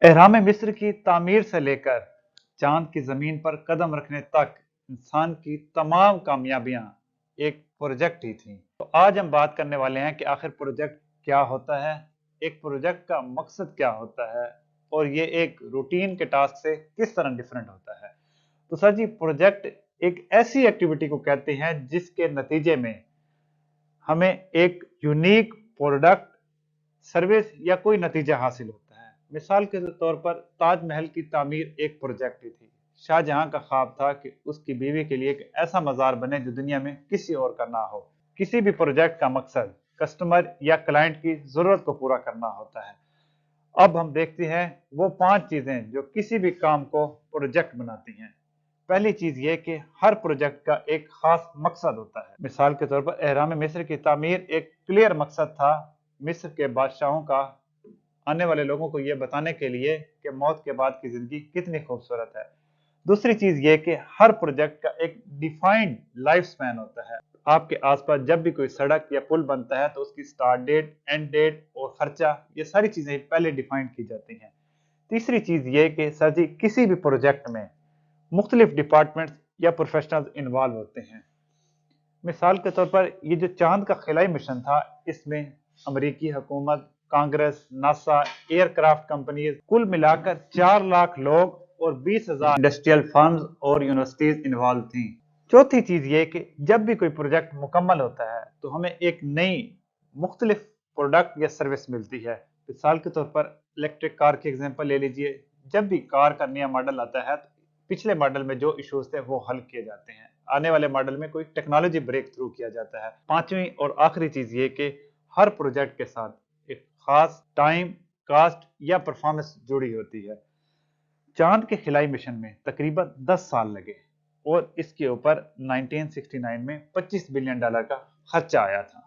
एहराम मिस्र की तामीर से लेकर चांद की जमीन पर कदम रखने तक इंसान की तमाम कामयाबियां एक प्रोजेक्ट ही थी। तो आज हम बात करने वाले हैं कि आखिर प्रोजेक्ट क्या होता है, एक प्रोजेक्ट का मकसद क्या होता है और ये एक रूटीन के टास्क से किस तरह डिफरेंट होता है। तो सर जी, प्रोजेक्ट एक ऐसी एक्टिविटी को कहते हैं जिसके नतीजे में हमें एक यूनिक प्रोडक्ट, सर्विस या कोई नतीजा हासिल होता है। मिसाल के तौर पर ताजमहल की तामीर एक प्रोजेक्ट ही थी। शाहजहां का ख्वाब था कि उसकी बीवी के लिए एक ऐसा मजार बने जो दुनिया में किसी और का ना हो। किसी भी प्रोजेक्ट का मकसद कस्टमर या क्लाइंट की जरूरत को पूरा करना होता है। अब हम देखते हैं वो 5 चीजें जो किसी भी काम को प्रोजेक्ट बनाती हैं। पहली चीज ये कि हर प्रोजेक्ट का एक खास मकसद होता है। मिसाल के तौर पर एहराम मिस्र की तामीर एक क्लियर मकसद था, मिस्र के बादशाहों का आने वाले लोगों को यह बताने के लिए कि मौत के बाद की जिंदगी कितनी खूबसूरत है। दूसरी चीज ये कि हर प्रोजेक्ट का एक डिफाइंड लाइफ स्पैन होता है। आपके आसपास जब भी कोई सड़क या पुल बनता है तो उसकी स्टार्ट डेट, एंड डेट और खर्चा, ये सारी चीजें पहले डिफाइंड की जाती हैं। तीसरी चीज ये कि सर जी, किसी भी प्रोजेक्ट में मुख्तलिफ डिपार्टमेंट्स या प्रोफेशनल्स इन्वॉल्व होते हैं। मिसाल के तौर पर ये जो चांद का खिलाई मिशन था, इसमें अमेरिकी हुकूमत, कांग्रेस, नासा, एयरक्राफ्ट कंपनीज, कुल मिलाकर 4 लाख लोग और 20,000 इंडस्ट्रियल फर्म्स और यूनिवर्सिटीज इन्वॉल्व थी। चौथी चीज ये कि जब भी कोई प्रोजेक्ट मुकम्मल होता है तो हमें एक नई मुख्तलिफ प्रोडक्ट या सर्विस मिलती है। मिसाल के तौर पर इलेक्ट्रिक कार की एग्जांपल ले लीजिए। जब भी कार का नया मॉडल आता है तो पिछले मॉडल में जो इश्यूज थे वो हल किए जाते हैं। आने वाले मॉडल में कोई टेक्नोलॉजी ब्रेक थ्रू किया जाता है। पांचवी और आखिरी चीज ये कि हर प्रोजेक्ट के साथ एक खास टाइम, कास्ट या परफॉर्मेंस जुड़ी होती है। चांद के खिलाई मिशन में तकरीबन 10 साल लगे और इसके ऊपर 1969 में $25 बिलियन का खर्चा आया था।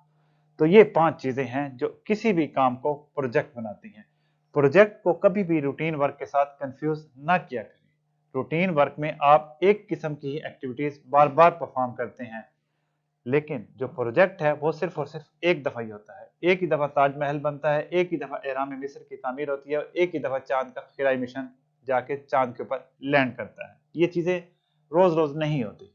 तो ये 5 चीजें हैं जो किसी भी काम को प्रोजेक्ट बनाती हैं। प्रोजेक्ट को कभी भी रूटीन वर्क के साथ कंफ्यूज ना किया करें। रूटीन वर्क में आप एक किस्म की एक्टिविटीज बार बार परफॉर्म करते हैं, लेकिन जो प्रोजेक्ट है वो सिर्फ और सिर्फ एक दफा ही होता है। एक ही दफा ताजमहल बनता है, एक ही दफा एहराम मिस्र की तामीर होती है और एक ही दफा चांद का खिलाई मिशन जाके चांद के ऊपर लैंड करता है। ये चीजें रोज रोज नहीं होती।